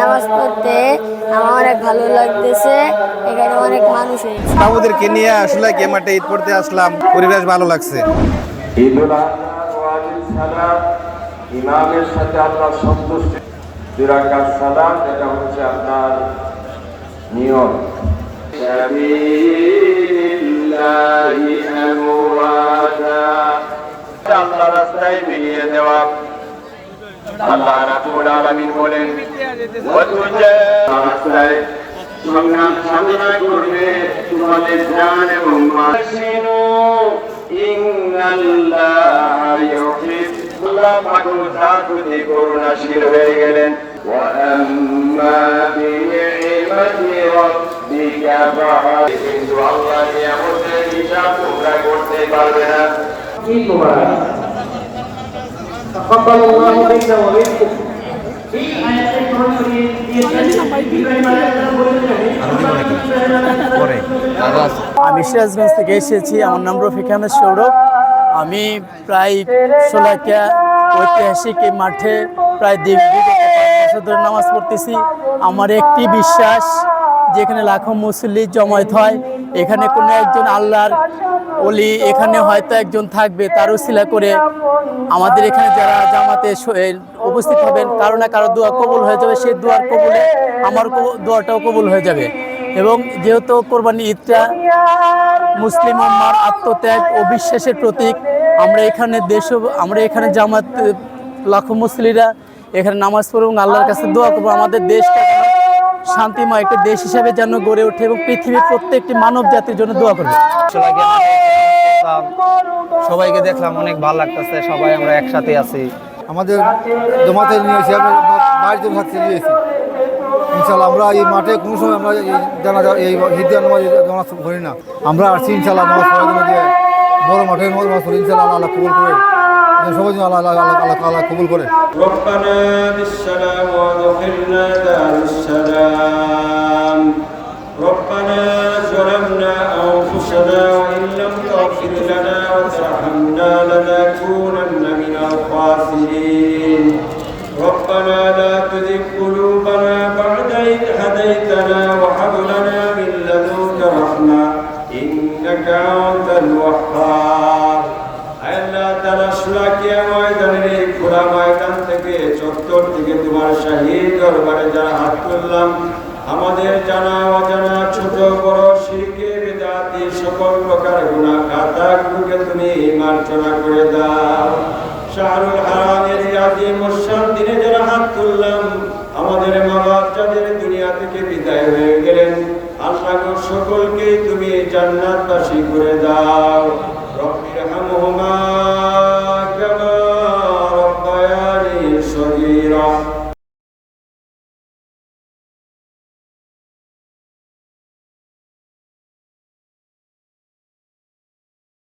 নামাজ পড়তে আমার অনেক ভালো লাগতেছে। এখানে অনেক মানুষ হয়েছে। আমাদেরকে নিয়ে আসলে কে মাঠে ঈদ পড়তে আসলাম, পরিবেশ ভালো লাগছে। ঈদুল আযহা ওয়া ঈদুস সালাত ইমামের সাথে আপনার সন্তুষ্টি, দুই রাকাত সালাত, এটা হচ্ছে আপনার নিয়ম। সাবিলিল্লাহি আমওয়াতা, আল্লাহর রাস্তায় বিলিয়ে দেওয়া। আল্লাহ রাব্বুল আলামিন বলেন, রাস্তায় সংগ্রাম সাধনা করবে তোমাদের জান এবং মাল। ইন্নাল্লাহা ইউহিব্বুল মুত্তাকিন, করুণাশীল হয়ে গেলেন। ওয়া আম্মা বিনি'মাতি রাব্বিকা ফাহাদিস, কিন্তু আল্লাহ নিয়ামতের হিসাব তোমরা করতে পারবে না। কি তোমরা তাকাব্বালাল্লাহু মিন্না ওয়া মিনকুম। এই আয়াতে কোরআন দিয়েছেন আমি সিরাজগঞ্জ থেকে এসেছি। আমার নাম রফিক আহমেদ সৌরভ। আমি প্রায় শোলাকিয়া ঐতিহাসিক এই মাঠে প্রায় ধরে নামাজ পড়তেছি। আমার একটি বিশ্বাস, যেখানে লাখো মুসল্লি জমায়েত হয়, এখানে কোনো একজন আল্লাহর ওলি এখানে হয়তো একজন থাকবে, তার উসিলা করে আমাদের এখানে যারা জামাতে উপস্থিত হবেন, কারো না কারো দোয়া কবুল হয়ে যাবে। সেই দোয়ার কবুলে আমার দোয়াটাও কবুল হয়ে যাবে। এবং যেহেতু কোরবানি ঈদটা মুসলিম উম্মার আত্মত্যাগ ও বিশ্বাসের প্রতীক, আমরা এখানে জামাত লাখো মুসলিরা এখানে নামাজ পড়ব এবং আল্লাহর কাছে দোয়া করবো আমাদের দেশটা যেন শান্তিময় একটা দেশ হিসাবে যেন গড়ে ওঠে এবং পৃথিবীর প্রত্যেকটি মানব জাতির জন্য দোয়া করবো। সবাইকে দেখলাম, অনেক ভালো লাগতেছে। সবাই আমরা একসাথে আছি। আমাদের জমাতে নিয়েছি, আমরা বাইরে জন থাকতে দিয়েছি। ইনশাল্লাহ আমরা এই মাঠে কোনো সময় আমরা এই ঈদের নামাজ করি না। আমরা আসছি ইনশাল্লাহ নামাজ পড়ার জন্য, যে বড় মাঠে নামাজ পড়ি। ইনশাল্লাহ আল্লাহ কবুল করে, সবাই যেন আল্লাহ কবুল করে। রব্বানা বিসসালাম ওয়া আদখিলনা দারুস সালাম। রব্বানা যালামনা আনফুসানা ওয়া ইন লাম তাগফির লানা ওয়া তারহামনা লানাকুনান্না মিনাল খাসিরিন। ربنا لا تزغ قلوبنا بعد إذ هديتنا وهب لنا من لدنك رحمة إنك أنت الوهاب। আল্লাহ তাআলা শোলাকিয়া ময়দানের এই খোলা ময়দান থেকে, চত্বর থেকে তোমার শাহী দরবারে যারা হাত তুললাম, আমাদের জানা অজানা ছোট বড় শিরকে বিদআতি সকল প্রকার গুনাহ খাতাগুলোকে তুমি মার্জনা করে দাও। শাহরুল হারামের আজিম শান দিনে যারা হাত তুললাম, আমাদের মা বাপ যাদের দুনিয়া থেকে বিদায় হয়ে গেলেন, আল্লাহ সকলকে তুমি জান্নাতবাসী করে দাও। রব্বিরহামহুমা